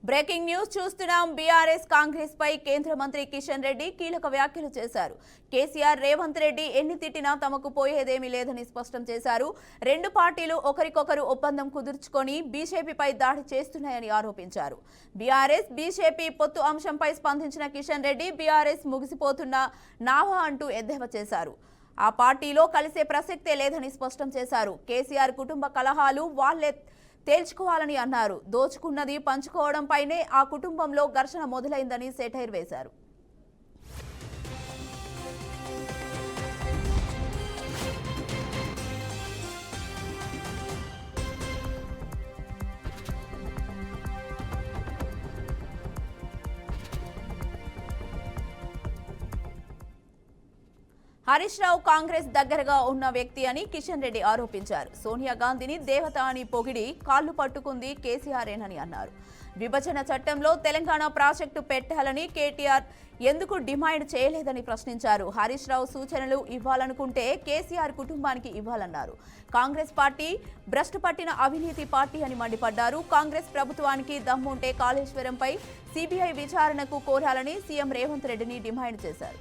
Breaking news చూస్తున్నాం. BRS Congress పై కేంద్ర మంత్రి కిషన్ రెడ్డి కీలక వ్యాఖ్యలు చేశారు. కేసీఆర్, రేవంత్ రెడ్డి ఎన్ని తిట్టినా తమకు పోయేదేమీ లేదని స్పష్టం చేశారు. రెండు పార్టీలు ఒకరికొకరు ఒప్పందం కుదుర్చుకొని బీజేపీపై దాడి చేస్తున్నాయని ఆరోపించారు. బీఆర్ఎస్, బీజేపీ పొత్తు అంశంపై స్పందించిన కిషన్ రెడ్డి బీఆర్ఎస్ ముగిసిపోతున్న నావా అంటూ ఎద్దేవా చేశారు. ఆ పార్టీలో కలిసే ప్రసక్తే లేదని స్పష్టం చేశారు. కేసీఆర్ కుటుంబ కలహాలు వాళ్లే తేల్చుకోవాలని అన్నారు. దోచుకున్నది పంచుకోవడంపైనే ఆ కుటుంబంలో ఘర్షణ మొదలైందని సెటైర్ వేశారు. హరీష్ రావు కాంగ్రెస్ దగ్గరగా ఉన్న వ్యక్తి అని కిషన్ రెడ్డి ఆరోపించారు. సోనియా గాంధీని దేవత అని పొగిడి కాళ్లు పట్టుకుంది కేసీఆర్ఏనని అన్నారు. విభజన చట్టంలో తెలంగాణ ప్రాజెక్టు పెట్టాలని కేటీఆర్ ఎందుకు డిమాండ్ చేయలేదని ప్రశ్నించారు. హరీష్ రావు సూచనలు ఇవ్వాలనుకుంటే కేసీఆర్ కుటుంబానికి ఇవ్వాలన్నారు. కాంగ్రెస్ పార్టీ భ్రష్టు పట్టిన అవినీతి పార్టీ అని మండిపడ్డారు. కాంగ్రెస్ ప్రభుత్వానికి దమ్ముంటే కాళేశ్వరంపై సిబిఐ విచారణకు కోరాలని సీఎం రేవంత్ రెడ్డిని డిమాండ్ చేశారు.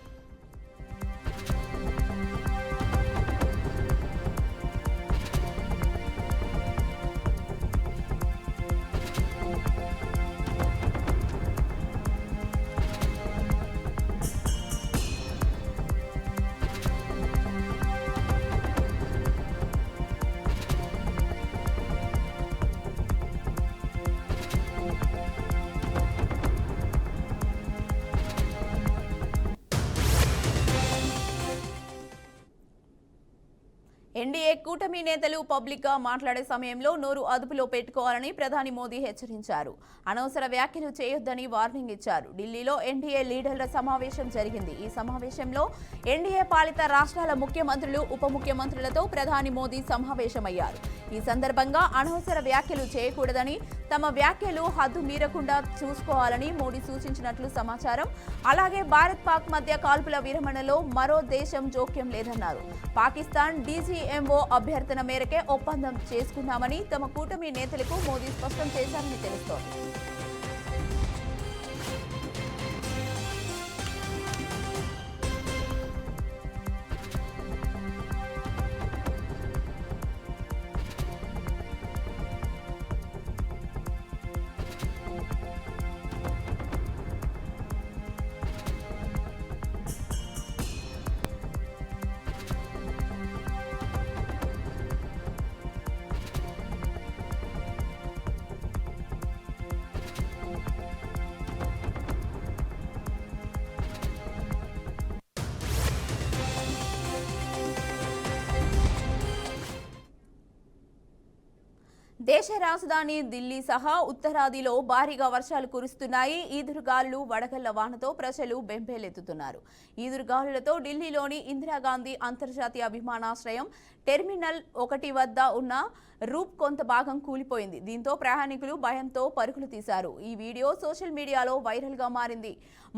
ఎన్డీఏ కూటమి నేతలు పబ్లిక్ గా మాట్లాడే సమయంలో నోరు అదుపులో పెట్టుకోవాలని ప్రధాని మోదీ హెచ్చరించారు. అనవసర వ్యాఖ్యలు చేయొద్దని వార్నింగ్ ఇచ్చారు. ఢిల్లీలో ఎన్డీఏ లీడర్ల సమావేశం జరిగింది. ఈ సమావేశంలో ఎన్డీఏ పాలిత రాష్ట్రాల ముఖ్యమంత్రులు, ఉప ముఖ్యమంత్రులతో ప్రధాని మోదీ సమావేశమయ్యారు. ఈ సందర్భంగా అనవసర వ్యాఖ్యలు చేయకూడదని, తమ వ్యాఖ్యలు హద్దు మీరకుండా చూసుకోవాలని మోడీ సూచించినట్లు సమాచారం. అలాగే భారత్ పాక్ మధ్య కాల్పుల విరమణలో మరో దేశం జోక్యం లేదన్నారు. పాకిస్తాన్ డీజీఎంఓ అభ్యర్థన మేరకే ఒప్పందం చేసుకున్నామని తమ కూటమి నేతలకు మోదీ స్పష్టం చేశారని తెలుస్తోంది. దేశ రాజధాని ఢిల్లీ సహా ఉత్తరాదిలో భారీగా వర్షాలు కురుస్తున్నాయి. ఈదురుగాలులు, వడగళ్ల వానతో ప్రజలు బెంబేలెత్తుతున్నారు. ఈదురుగాలులతో ఢిల్లీలోని ఇందిరాగాంధీ అంతర్జాతీయ విమానాశ్రయం టెర్మినల్ 1 వద్ద ఉన్న రూప్ కొంత భాగం కూలిపోయింది. దీంతో ప్రయాణికులు భయంతో పరుగులు తీశారు. ఈ వీడియో సోషల్ మీడియాలో వైరల్గా మారింది.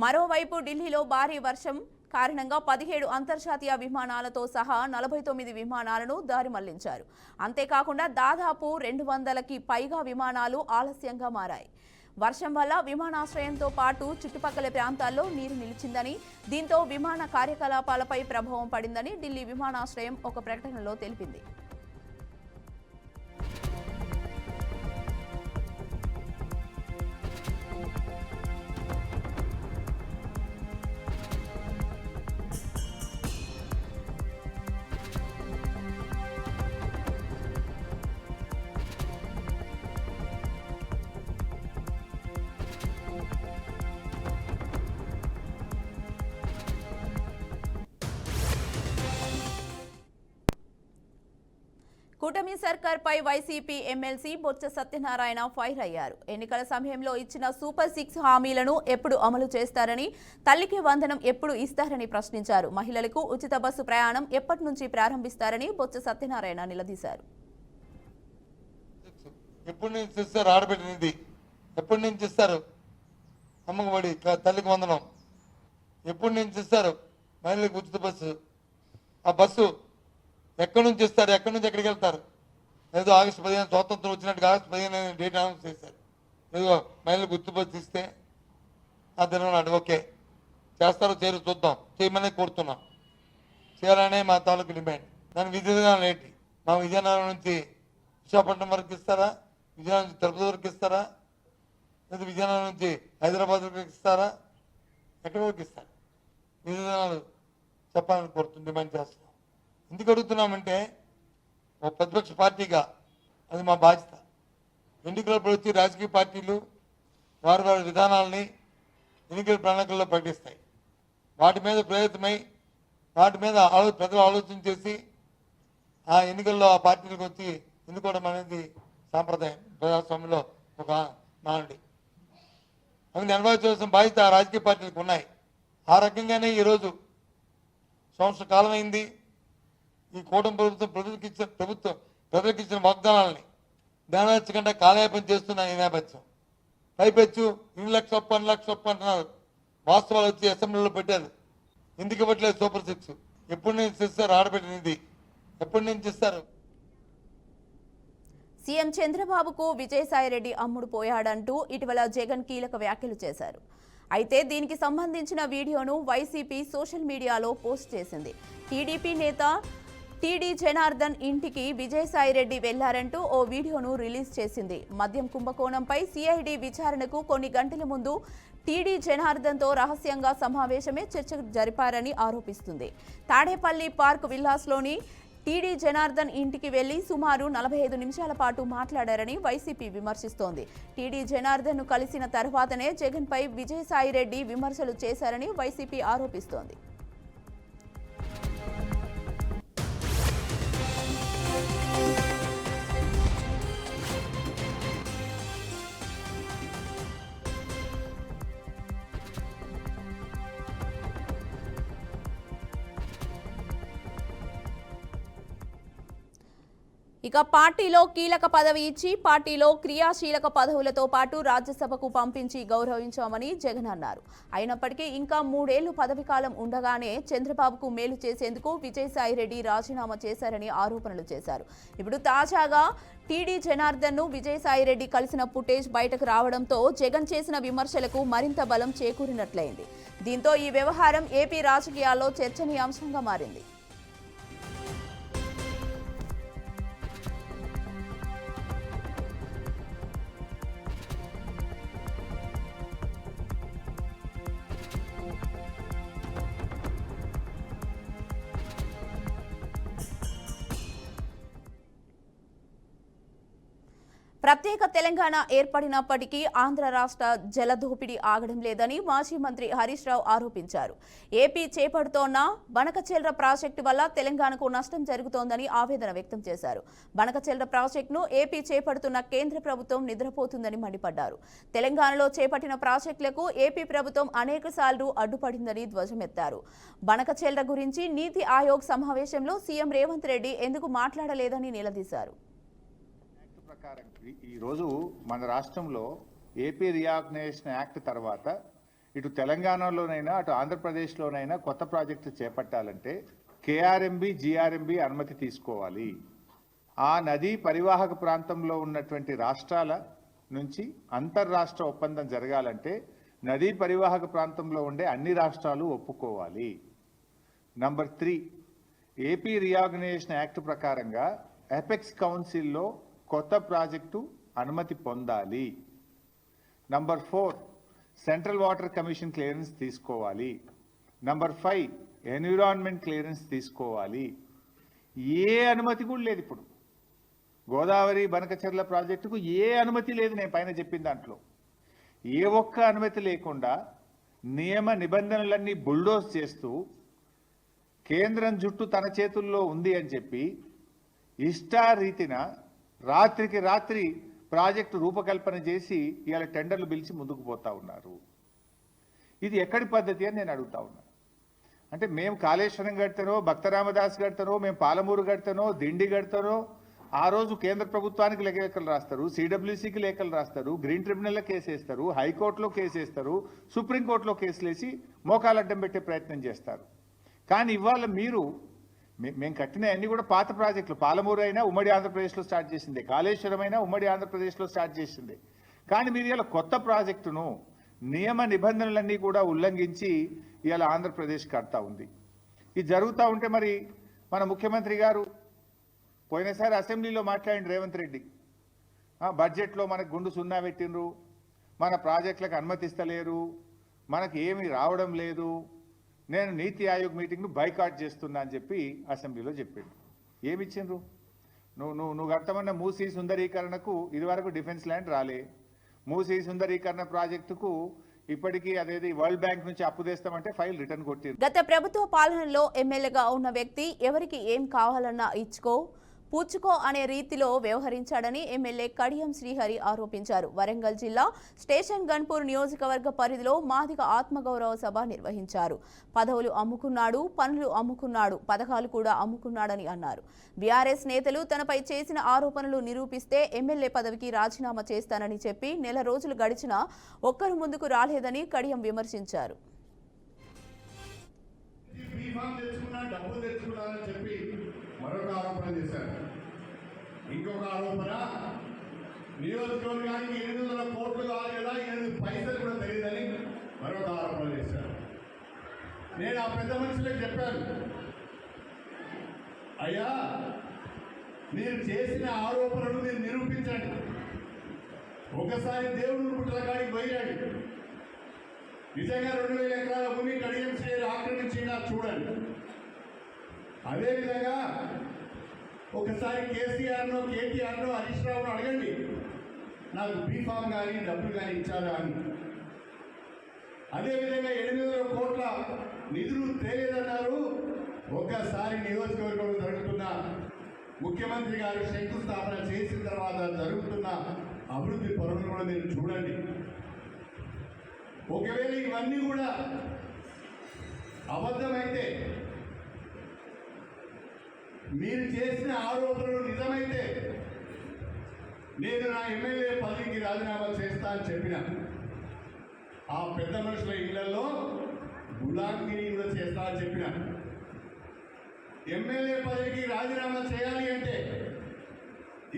మరోవైపు ఢిల్లీలో భారీ వర్షం కారణంగా 17 అంతర్జాతీయ విమానాలతో సహా 49 విమానాలను దారి మళ్లించారు. అంతేకాకుండా దాదాపు 200కి పైగా విమానాలు ఆలస్యంగా మారాయి. వర్షం వల్ల విమానాశ్రయంతో పాటు చుట్టుపక్కల ప్రాంతాల్లో నీరు నిలిచిందని, దీంతో విమాన కార్యకలాపాలపై ప్రభావం పడిందని ఢిల్లీ విమానాశ్రయం ఒక ప్రకటనలో తెలిపింది. కూటమి సర్కార్పై వైసీపీ ఎమ్మెల్సీ బొత్స సత్యనారాయణ ఫైర్ అయ్యారు. ఎన్నికల సమయంలో ఇచ్చిన సూపర్ 6 హామీలను ఎప్పుడు అమలు చేస్తారని, తల్లికి వందనం ఎప్పుడు ఇస్తారని ప్రశ్నించారు. మహిళలకు ఉచిత బస్సు ప్రయాణం ఎప్పటి నుంచి ప్రారంభిస్తారని బొత్స సత్యనారాయణ నిలదీశారు. ఎప్పటి నుంచి ఇస్తారు? ఆడబిడ్డనిది ఎప్పటి నుంచి ఇస్తారు? అమ్మకబడి తల్లికి వందనం ఎప్పటి నుంచి ఇస్తారు? మహిళలకు ఉచిత బస్సు, ఆ బస్సు ఎక్కడి నుంచి ఇస్తారు? ఎక్కడి నుంచి ఎక్కడికి వెళ్తారు? ఏదో ఆగస్టు 15 స్వాతంత్రం వచ్చినట్టుగా ఆగస్టు 15 డేట్ అనౌన్స్ చేశారు. ఏదో మహిళలు గుర్తుపట్టి ఇస్తే ఆ దినం నాడు ఓకే చేస్తారో చేయరు చూద్దాం, చేయమనే కోరుతున్నాం. చేయాలనే మా తాలూకు డిమాండ్. దాని విధి విధానం ఏంటి? మా విజయనగరం నుంచి విశాఖపట్నం వరకు ఇస్తారా, విజయనగరం నుంచి తిరుపతి వరకు ఇస్తారా, లేదా విజయనగరం నుంచి హైదరాబాద్ వరకు ఇస్తారా, ఎక్కడి వరకు ఇస్తారు? విధి విధానాలు చెప్పాలని కోరుతుంది, డిమాండ్ చేస్తున్నాం. ఎందుకు అడుగుతున్నామంటే ఒక ప్రతిపక్ష పార్టీగా అది మా బాధ్యత. ఎన్నికలప్పుడు వచ్చి రాజకీయ పార్టీలు వారి వారి విధానాలని ఎన్నికల ప్రణాళికల్లో ప్రకటిస్తాయి. వాటి మీద ప్రేరితమై వాటి మీద ప్రజలు ఆలోచన చేసి ఆ ఎన్నికల్లో ఆ పార్టీలకు వచ్చి ఎన్నుకోవడం అనేది సాంప్రదాయం ప్రజాస్వామ్యంలో ఒక నానుడి. అవి నెరవేర్చవలసిన బాధ్యత ఆ రాజకీయ పార్టీలకు ఉన్నాయి. ఆ రకంగానే ఈరోజు సంవత్సర కాలం అయింది. ఈ కూటమి ప్రభుత్వం ప్రజలకు ఇచ్చిన వాగ్దానాలని నెరవేర్చకుండా కాలయాపన చేస్తున్న ఈ నేపథ్యం. పైపెచ్చు 2 లక్షల ఒప్పు 2 లక్షల ఒప్పు అంటున్నారు. వాస్తవాలు వచ్చి అసెంబ్లీలో పెట్టారు. ఎందుకు ఇవ్వట్లేదు సూపర్ 6? ఎప్పటి నుంచి ఇస్తారు ఆడబెట్టినది? ఎప్పటి నుంచి ఇస్తారు? సీఎం చంద్రబాబుకు విజయసాయిరెడ్డి అమ్ముడు పోయాడంటూ ఇటీవల జగన్ కీలక వ్యాఖ్యలు చేశారు. అయితే దీనికి సంబంధించిన వీడియోను వైసీపీ సోషల్ మీడియాలో పోస్ట్ చేసింది. టీడీపీ నేత టీడీ జనార్దన్ ఇంటికి విజయసాయిరెడ్డి వెళ్లారంటూ ఓ వీడియోను రిలీజ్ చేసింది. మద్యం కుంభకోణంపై సిఐడి విచారణకు కొన్ని గంటల ముందు టీడీ జనార్దన్తో రహస్యంగా సమావేశమే చర్చ జరిపారని ఆరోపిస్తుంది. తాడేపల్లి పార్క్ విల్లాస్లోని టీడీ జనార్దన్ ఇంటికి వెళ్లి సుమారు 45 నిమిషాల పాటు మాట్లాడారని వైసీపీ విమర్శిస్తోంది. టీడీ జనార్దన్ను కలిసిన తర్వాతనే జగన్పై విజయసాయిరెడ్డి విమర్శలు చేశారని వైసీపీ ఆరోపిస్తోంది. ఇక పార్టీలో కీలక పదవి ఇచ్చి పార్టీలో క్రియాశీలక పదవులతో పాటు రాజ్యసభకు పంపించి గౌరవించామని జగన్ అన్నారు. అయినప్పటికీ ఇంకా 3 ఏళ్లు పదవి కాలం ఉండగానే చంద్రబాబుకు మేలు చేసేందుకు విజయసాయిరెడ్డి రాజీనామా చేశారని ఆరోపణలు చేశారు. ఇప్పుడు తాజాగా టీడీ జనార్దన్ను విజయసాయిరెడ్డి కలిసిన ఫుటేజ్ బయటకు రావడంతో జగన్ చేసిన విమర్శలకు మరింత బలం చేకూరినట్లయింది. దీంతో ఈ వ్యవహారం ఏపీ రాజకీయాల్లో చర్చనీయాంశంగా మారింది. ప్రత్యేక తెలంగాణ ఏర్పడినప్పటికీ ఆంధ్ర రాష్ట్ర జలదోపిడీ ఆగడం లేదని మాజీ మంత్రి హరీష్ రావు ఆరోపించారు. ఏపీ చేపడుతోన్న బనకచెర్ల ప్రాజెక్టు వల్ల తెలంగాణకు నష్టం జరుగుతోందని ఆవేదన వ్యక్తం చేశారు. బనకచెర్ల ప్రాజెక్టును ఏపీ చేపడుతున్న కేంద్ర ప్రభుత్వం నిద్రపోతుందని మండిపడ్డారు. తెలంగాణలో చేపట్టిన ప్రాజెక్టులకు ఏపీ ప్రభుత్వం అనేకసార్లు అడ్డుపడిందని ధ్వజమెత్తారు. బనకచెర్ల గురించి నీతి ఆయోగ్ సమావేశంలో సీఎం రేవంత్ రెడ్డి ఎందుకు మాట్లాడలేదని నిలదీశారు. ఈరోజు మన రాష్ట్రంలో ఏపీ రీఆర్గనైజేషన్ యాక్ట్ తర్వాత ఇటు తెలంగాణలోనైనా అటు ఆంధ్రప్రదేశ్లోనైనా కొత్త ప్రాజెక్టు చేపట్టాలంటే కేఆర్ఎంబి జిఆర్ఎంబి అనుమతి తీసుకోవాలి. ఆ నదీ పరివాహక ప్రాంతంలో ఉన్నటువంటి రాష్ట్రాల నుంచి అంతర్రాష్ట్ర ఒప్పందం జరగాలంటే నదీ పరివాహక ప్రాంతంలో ఉండే అన్ని రాష్ట్రాలు ఒప్పుకోవాలి. నంబర్ 3, ఏపీ రీఆర్గనైజేషన్ యాక్ట్ ప్రకారంగా ఎపెక్స్ కౌన్సిల్లో కొత్త ప్రాజెక్టు అనుమతి పొందాలి. Number 4, central water commission clearance తీసుకోవాలి. నంబర్ 5, ఎన్విరాన్మెంట్ క్లియరెన్స్ తీసుకోవాలి. ఏ అనుమతి కూడా లేదు. ఇప్పుడు గోదావరి బనకచెర్ల ప్రాజెక్టుకు ఏ అనుమతి లేదు. నేను పైన చెప్పిన దాంట్లో ఏ ఒక్క అనుమతి లేకుండా నియమ నిబంధనలన్నీ బుల్డోజ్ చేస్తూ కేంద్రం జుట్టు తన చేతుల్లో ఉంది అని చెప్పి ఇష్టారీతిన రాత్రికి రాత్రి ప్రాజెక్టు రూపకల్పన చేసి ఇవాళ టెండర్లు పిలిచి ముందుకు పోతా ఉన్నారు. ఇది ఎక్కడి పద్ధతి అని నేను అడుగుతా ఉన్నాను. అంటే మేము కాళేశ్వరం కడతానో, భక్తరామదాస్ కడతానో, మేము పాలమూరు కడతానో, దిండి కడతానో ఆ రోజు కేంద్ర ప్రభుత్వానికి లేఖలు రాస్తారు, సిడబ్ల్యూసీకి లేఖలు రాస్తారు, గ్రీన్ ట్రిబ్యునల్లో కేసు వేస్తారు, హైకోర్టులో కేసు వేస్తారు, సుప్రీంకోర్టులో కేసులు వేసి మోకాలు అడ్డం పెట్టే ప్రయత్నం చేస్తారు. కానీ ఇవాళ మీరు మేము కట్టిన అన్ని కూడా పాత ప్రాజెక్టులు. పాలమూరు అయినా ఉమ్మడి ఆంధ్రప్రదేశ్లో స్టార్ట్ చేసింది, కాళేశ్వరం అయినా ఉమ్మడి ఆంధ్రప్రదేశ్లో స్టార్ట్ చేసింది. కానీ మీరు ఇలా కొత్త ప్రాజెక్టును నియమ నిబంధనలన్నీ కూడా ఉల్లంఘించి ఇలా ఆంధ్రప్రదేశ్ కడతా ఉంది. ఇది జరుగుతూ ఉంటే మరి మన ముఖ్యమంత్రి గారు పోయినసారి అసెంబ్లీలో మాట్లాడిన రేవంత్ రెడ్డి బడ్జెట్లో మనకు గుండు సున్నా పెట్టినరు, మన ప్రాజెక్టులకు అనుమతిస్తలేరు, మనకు ఏమీ రావడం లేదు, నేను నీతి ఆయోగ్ మీటింగ్ను బైకాట్ చేస్తున్నా అని చెప్పి అసెంబ్లీలో చెప్పాడు. ఏమిచ్చిండ్రు? నువ్వు కట్టమన్న మూసీ సుందరీకరణకు ఇదివరకు డిఫెన్స్ ల్యాండ్ రాలే, మూసీ సుందరీకరణ ప్రాజెక్టుకు ఇప్పటికీ అదేది వరల్డ్ బ్యాంక్ నుంచి అప్పు తెస్తామంటే ఫైల్ రిటర్న్ కొట్టింది. గత ప్రభుత్వ పాలనలో ఎమ్మెల్యేగా ఉన్న వ్యక్తి ఎవరికి ఏం కావాలన్నా ఇచ్చుకో పూచుకో అనే రీతిలో వ్యవహరించాడని ఎమ్మెల్యే కడియం శ్రీహరి ఆరోపించారు. వరంగల్ జిల్లా స్టేషన్ గన్పూర్ నియోజకవర్గ పరిధిలో మాదిగ ఆత్మగౌరవ సభ నిర్వహించారు. పదవులు అమ్ముకున్నాడు, పనులు అమ్ముకున్నాడు, పథకాలు కూడా అమ్ముకున్నాడని అన్నారు. బీఆర్ఎస్ నేతలు తనపై చేసిన ఆరోపణలు నిరూపిస్తే ఎమ్మెల్యే పదవికి రాజీనామా చేస్తానని చెప్పి నెల రోజులు గడిచినా ఒక్కరు ముందుకు రాలేదని కడియం విమర్శించారు. మరొక ఆరోపణ చేశారు. ఇంకొక ఆరోపణ, నియోజకవర్గానికి 800 కోట్లు కావాలి కదా, 8 పైసలు కూడా తెలియదని మరొక ఆరోపణ చేశారు. నేను ఆ పెద్ద మనుషులకు చెప్పాను, అయ్యా మీరు చేసిన ఆరోపణలు మీరు నిరూపించండి. ఒకసారి దేవుడు పుట్టల కాడికి పోయాడు, నిజంగా 2000 ఎకరాల భూమి కడియం శ్రేణి ఆక్రమించినా చూడండి. అదేవిధంగా ఒకసారి కేసీఆర్నో కేటీఆర్నో హరీష్ రావును అడగండి, నాకు బీఫామ్ కానీ డబ్బులు కానీ ఇచ్చారా అని. అదేవిధంగా 800 కోట్ల నిధులు తేలేదన్నారు. ఒక్కసారి నియోజకవర్గంలో జరుగుతున్న ముఖ్యమంత్రి గారు శంకుస్థాపన చేసిన తర్వాత జరుగుతున్న అభివృద్ధి పనులు కూడా మీరు చూడండి. ఒకవేళ ఇవన్నీ కూడా అబద్ధమైతే, మీరు చేసిన ఆరోపణలు నిజమైతే నేను నా ఎమ్మెల్యే పదవికి రాజీనామా చేస్తా అని చెప్పిన ఆ పెద్ద మనుషుల ఇళ్లలో గులాంగిరి కూడా చేస్తా అని చెప్పిన. ఎమ్మెల్యే పదవికి రాజీనామా చేయాలి అంటే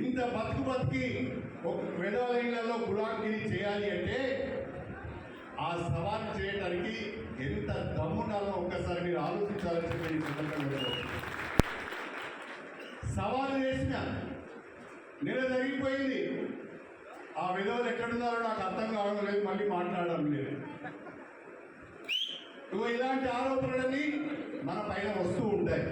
ఇంత బతికి ఒక విధవల ఇళ్లలో గులాంగిరి చేయాలి అంటే ఆ సవాల్ చేయడానికి ఎంత దమ్ముండాలో ఒక్కసారి మీరు ఆలోచించాలని చెప్పి ఈ సందర్భంగా సవాలు చేసిన నెల జరిగిపోయింది. ఆ విధవలు ఎక్కడున్నారో నాకు అర్థం కావడం లేదు, మళ్ళీ మాట్లాడడం లేదు. ఇలాంటి ఆరోపణలన్నీ మన పైన వస్తూ ఉంటాయి.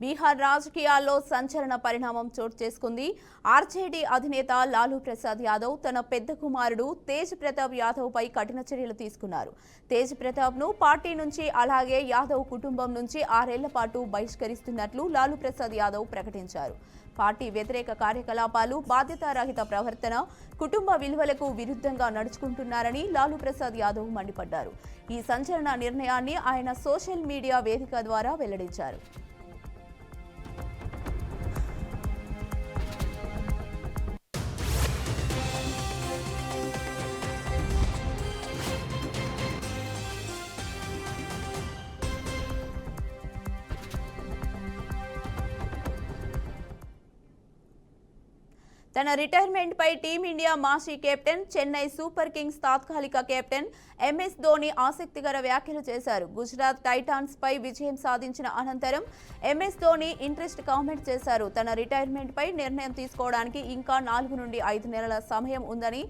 బీహార్ రాజకీయాల్లో సంచలన పరిణామం చోటు చేసుకుంది. ఆర్జేడీ అధినేత లాలూ ప్రసాద్ యాదవ్ తన పెద్ద కుమారుడు తేజ్ ప్రతాప్ యాదవ్ పై కఠిన చర్యలు తీసుకున్నారు. తేజ్ ప్రతాప్ ను పార్టీ నుంచి అలాగే యాదవ్ కుటుంబం నుంచి 6 ఏళ్ల పాటు బహిష్కరిస్తున్నట్లు లాలూ ప్రసాద్ యాదవ్ ప్రకటించారు. పార్టీ వ్యతిరేక కార్యకలాపాలు, బాధ్యతారహిత ప్రవర్తన, కుటుంబ విలువలకు విరుద్ధంగా నడుచుకుంటున్నారని లాలూ ప్రసాద్ యాదవ్ మండిపడ్డారు. ఈ సంచలన నిర్ణయాన్ని ఆయన సోషల్ మీడియా వేదిక ద్వారా వెల్లడించారు. తన రిటైర్మెంట్ పై టీమిండియా మాజీ కెప్టెన్, చెన్నై సూపర్ కింగ్స్ తాత్కాలిక కెప్టెన్ ఎంఎస్ ధోని ఆసక్తికర వ్యాఖ్యలు చేశారు. గుజరాత్ టైటాన్స్ పై విజయం సాధించిన అనంతరం ఎంఎస్ ధోని ఇంట్రెస్ట్ కామెంట్ చేశారు. తన రిటైర్మెంట్ పై నిర్ణయం తీసుకోవడానికి ఇంకా 4 నుండి 5 నెలల సమయం ఉందని,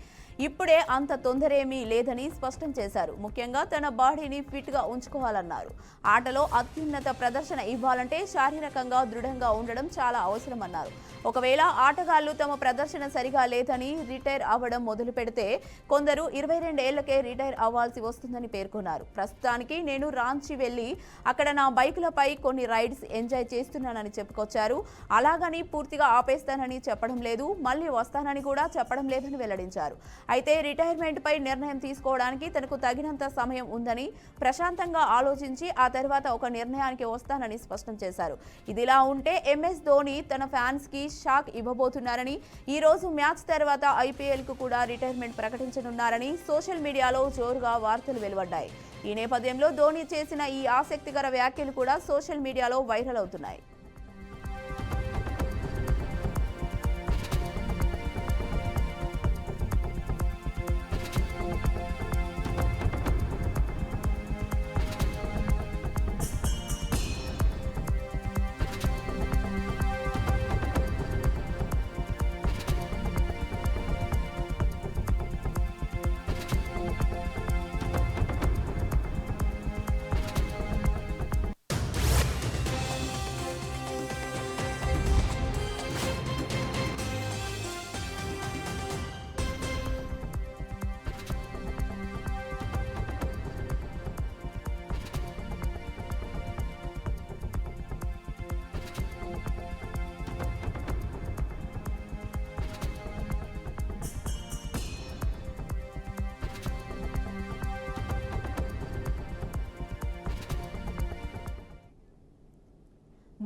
ఇప్పుడే అంత తొందరేమీ లేదని స్పష్టం చేశారు. ముఖ్యంగా తన బాడీని ఫిట్ గా ఉంచుకోవాలన్నారు. ఆటలో అత్యున్నత ప్రదర్శన ఇవ్వాలంటే శారీరకంగా దృఢంగా ఉండడం చాలా అవసరమన్నారు. ఒకవేళ ఆటగాళ్లు తమ ప్రదర్శన సరిగా లేదని రిటైర్ అవ్వడం మొదలు పెడితే కొందరు 22 ఏళ్లకే రిటైర్ అవ్వాల్సి వస్తుందని పేర్కొన్నారు. ప్రస్తుతానికి నేను రాంచీ వెళ్లి అక్కడ నా బైకులపై కొన్ని రైడ్స్ ఎంజాయ్ చేస్తున్నానని చెప్పుకొచ్చారు. అలాగని పూర్తిగా ఆపేస్తానని చెప్పడం లేదు, మళ్లీ వస్తానని కూడా చెప్పడం లేదని వెల్లడించారు. అయితే రిటైర్మెంట్ పై నిర్ణయం తీసుకోవడానికి తనకు తగినంత సమయం ఉందని, ప్రశాంతంగా ఆలోచించి ఆ తర్వాత ఒక నిర్ణయానికి వస్తానని స్పష్టం చేశారు. ఇదిలా ఉంటే ఎంఎస్ ధోని తన ఫ్యాన్స్ కి షాక్ ఇవ్వబోతున్నారని, ఈ రోజు మ్యాచ్ తర్వాత ఐపీఎల్ కు కూడా రిటైర్మెంట్ ప్రకటించనున్నారని సోషల్ మీడియాలో జోరుగా వార్తలు వెలువడ్డాయి. ఈ నేపథ్యంలో ధోని చేసిన ఈ ఆసక్తికర వ్యాఖ్యలు కూడా సోషల్ మీడియాలో వైరల్ అవుతున్నాయి.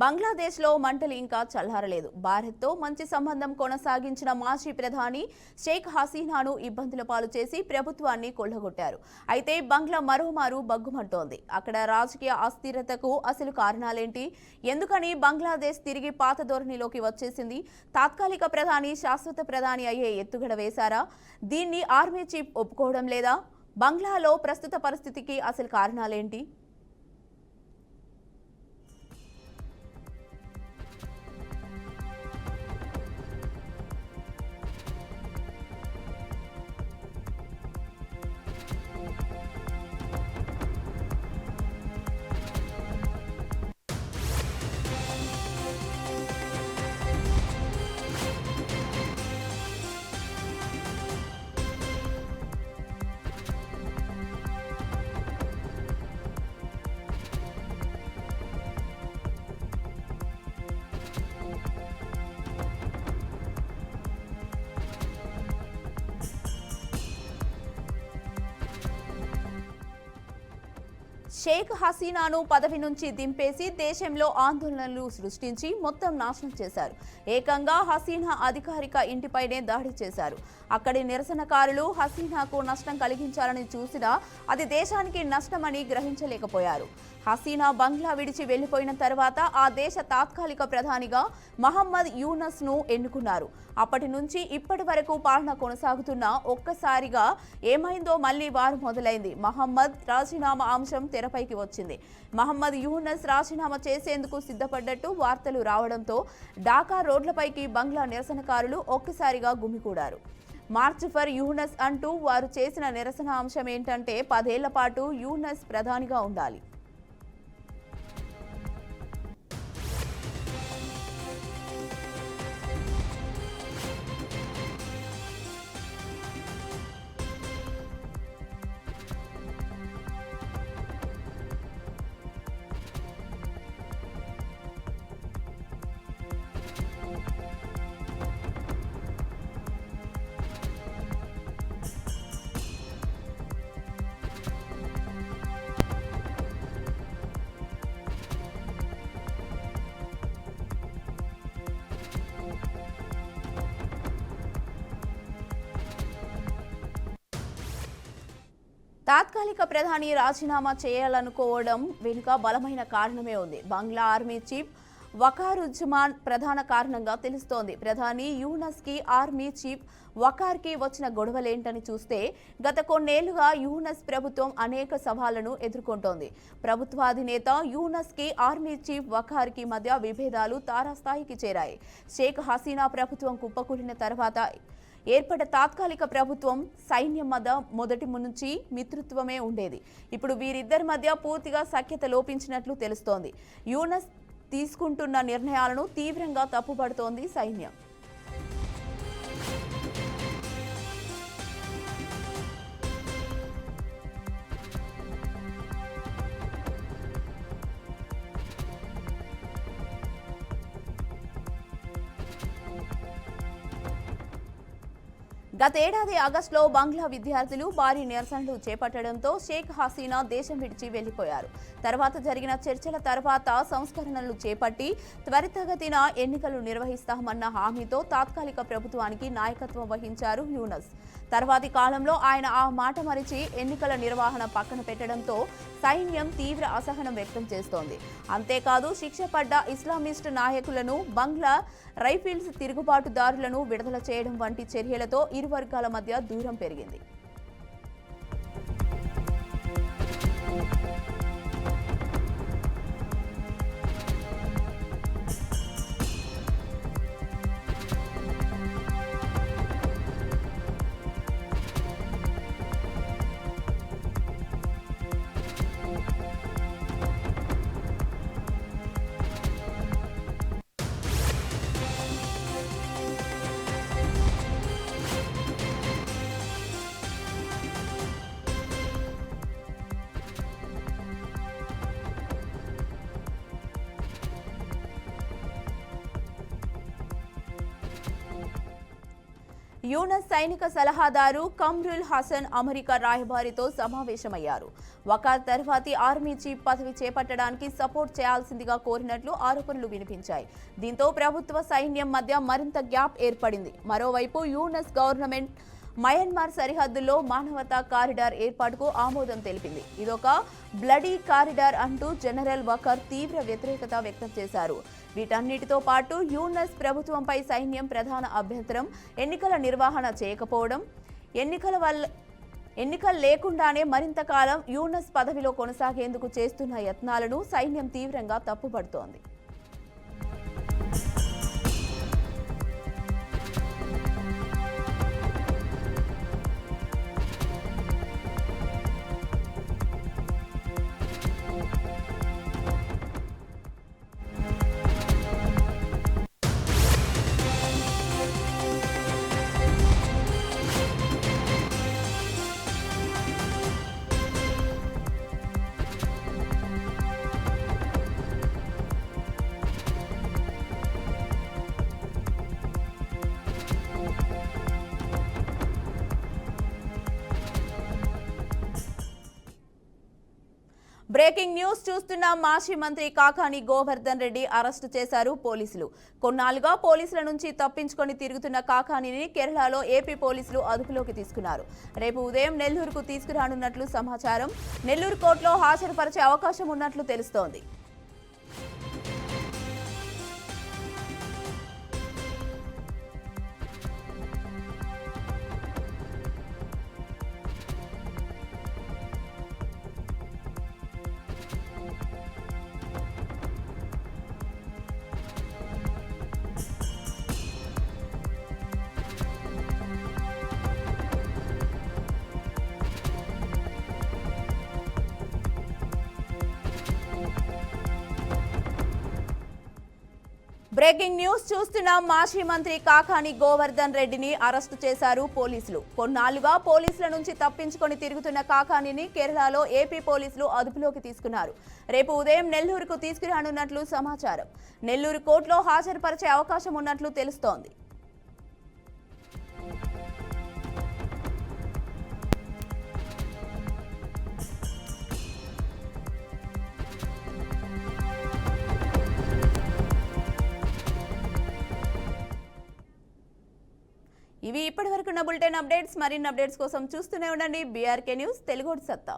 బంగ్లాదేశ్లో మంటలు ఇంకా చల్లారలేదు. భారత్తో మంచి సంబంధం కొనసాగించిన మాజీ ప్రధాని షేక్ హసీనాను ఇబ్బందుల పాలు చేసి ప్రభుత్వాన్ని కొల్లగొట్టారు. అయితే బంగ్లా మరోమారు బగ్గుమంటోంది. అక్కడ రాజకీయ అస్థిరతకు అసలు కారణాలేంటి? ఎందుకని బంగ్లాదేశ్ తిరిగి పాత ధోరణిలోకి వచ్చేసింది? తాత్కాలిక ప్రధాని శాశ్వత ప్రధాని అయ్యే ఎత్తుగడ వేశారా? దీన్ని ఆర్మీ చీఫ్ ఒప్పుకోవడం లేదా? బంగ్లాలో ప్రస్తుత పరిస్థితికి అసలు కారణాలేంటి? షేక్ హసీనాను పదవి నుంచి దింపేసి దేశంలో ఆందోళనలు సృష్టించి మొత్తం నాశనం చేశారు. ఏకంగా హసీనా అధికారిక ఇంటిపైనే దాడి చేశారు. అక్కడి నిరసనకారులు హసీనాకు నష్టం కలిగించాలని చూసినా అది దేశానికి నష్టమని గ్రహించలేకపోయారు. హసీనా బంగ్లా విడిచి వెళ్లిపోయిన తర్వాత ఆ దేశ తాత్కాలిక ప్రధానిగా మహమ్మద్ యూనస్ ను ఎన్నుకున్నారు. అప్పటి నుంచి ఇప్పటి వరకు పాలన కొనసాగుతున్న ఒక్కసారిగా ఏమైందో మళ్లీ వారు మొదలైంది. మహమ్మద్ రాజీనామా అంశం తెరపైకి వచ్చింది. మహమ్మద్ యూనస్ రాజీనామా చేసేందుకు సిద్ధపడ్డట్టు వార్తలు రావడంతో ఢాకా రోడ్లపైకి బంగ్లా నిరసనకారులు ఒక్కసారిగా గుమికూడారు. మార్చ్ ఫర్ యూనస్ అంటూ వారు చేసిన నిరసన అంశం ఏంటంటే 10 ఏళ్ల పాటు యూనస్ ప్రధానిగా ఉండాలి. తాత్కాలిక ప్రధాని రాజీనామా చేయాలనుకోవడం వెనుక బలమైన కారణమే ఉంది. బంగ్లా ఆర్మీ చీఫ్ వకారుజ్జమాన్ ప్రధాన కారణంగా తెలుస్తోంది. ప్రధాని యూనస్ కి ఆర్మీ చీఫ్ వకార్కి వచ్చిన గొడవలేంటని చూస్తే గత కొన్నేళ్లుగా యూనస్ ప్రభుత్వం అనేక సవాళ్లను ఎదుర్కొంటోంది. ప్రభుత్వాధినేత యూనస్ కి ఆర్మీ చీఫ్ వకార్కి మధ్య విభేదాలు తారాస్థాయికి చేరాయి. షేక్ హసీనా ప్రభుత్వం కుప్పకూలిన తర్వాత ఏర్పడ్డ తాత్కాలిక ప్రభుత్వం సైన్యం మధ్య మొదటి నుంచి మిత్రత్వమే ఉండేది. ఇప్పుడు వీరిద్దరి మధ్య పూర్తిగా సఖ్యత లోపించినట్లు తెలుస్తోంది. యూనస్ తీసుకుంటున్న నిర్ణయాలను తీవ్రంగా తప్పుపడుతోంది సైన్యం. గతేడాది ఆగస్టులో బంగ్లా విద్యార్థులు భారీ నిరసనలు చేపట్టడంతో షేక్ హసీనా దేశం విడిచి వెళ్లిపోయారు. తర్వాత జరిగిన చర్చల తర్వాత సంస్కరణలు చేపట్టి త్వరితగతిన ఎన్నికలు నిర్వహిస్తామన్న హామీతో తాత్కాలిక ప్రభుత్వానికి నాయకత్వం వహించారు యూనస్. తర్వాతి కాలంలో ఆయన ఆ మాట మరిచి ఎన్నికల నిర్వహణ పక్కన పెట్టడంతో సైన్యం తీవ్ర అసహనం వ్యక్తం చేస్తోంది. అంతేకాదు శిక్ష పడ్డ ఇస్లామిస్ట్ నాయకులను, బంగ్లా రైఫిల్స్ తిరుగుబాటుదారులను విడుదల చేయడం వంటి చర్యలతో ఇరు వర్గాల మధ్య దూరం పెరిగింది. యూనస్ సైనిక సలహాదారు కమ్రుల్ హసన్ అమెరికా రాయబారితో సమావేశమయ్యారు. వకార్ తర్వాతి ఆర్మీ చీఫ్ పదవి చేపట్టడానికి సపోర్ట్ చేయాల్సిందిగా కోరినట్లు ఆరోపణలు వినిపించాయి. దీంతో ప్రభుత్వ సైన్యం మధ్య మరింత గ్యాప్ ఏర్పడింది. మరోవైపు యూనస్ గవర్నమెంట్ మయన్మార్ సరిహద్దుల్లో మానవతా కారిడార్ ఏర్పాటుకు ఆమోదం తెలిపింది. ఇదొక బ్లడీ కారిడార్ అంటూ జనరల్ వకర్ తీవ్ర వ్యతిరేకత వ్యక్తం చేశారు. వీటన్నిటితో పాటు యూనస్ ప్రభుత్వంపై సైన్యం ప్రధాన అభ్యంతరం ఎన్నికల నిర్వహణ చేయకపోవడం, ఎన్నికలు లేకుండానే మరింత కాలం యూనస్ పదవిలో కొనసాగేందుకు చేస్తున్న యత్నాలను సైన్యం తీవ్రంగా తప్పుపడుతోంది. బ్రేకింగ్ న్యూస్ చూస్తున్నాం. మాజీ మంత్రి కాకాని గోవర్ధన్ రెడ్డి అరెస్టు చేశారు పోలీసులు. కొన్నాళ్లుగా పోలీసుల నుంచి తప్పించుకొని తిరుగుతున్న కాకానిని కేరళలో ఏపీ పోలీసులు అదుపులోకి తీసుకున్నారు. రేపు ఉదయం నెల్లూరుకు తీసుకురానున్నట్లు సమాచారం. నెల్లూరు కోర్టులో హాజరుపరిచే అవకాశం ఉన్నట్లు తెలుస్తోంది. బ్రేకింగ్ న్యూస్ చూస్తున్నాం. మాజీ మంత్రి కాకాని గోవర్ధన్ రెడ్డిని అరెస్టు చేశారు పోలీసులు. కొన్నాళ్లుగా పోలీసుల నుంచి తప్పించుకొని తిరుగుతున్న కాకానిని కేరళలో ఏపీ పోలీసులు అదుపులోకి తీసుకున్నారు. రేపు ఉదయం నెల్లూరుకు తీసుకురానున్నట్లు సమాచారం. నెల్లూరు కోర్టులో హాజరుపరిచే అవకాశం ఉన్నట్లు తెలుస్తోంది. ఇవి ఇప్పటివరకున్న బులెటిన్ అప్డేట్స్. మరిన్ని అప్డేట్స్ కోసం చూస్తూనే ఉండండి బీఆర్కే న్యూస్ తెలుగు సత్తా.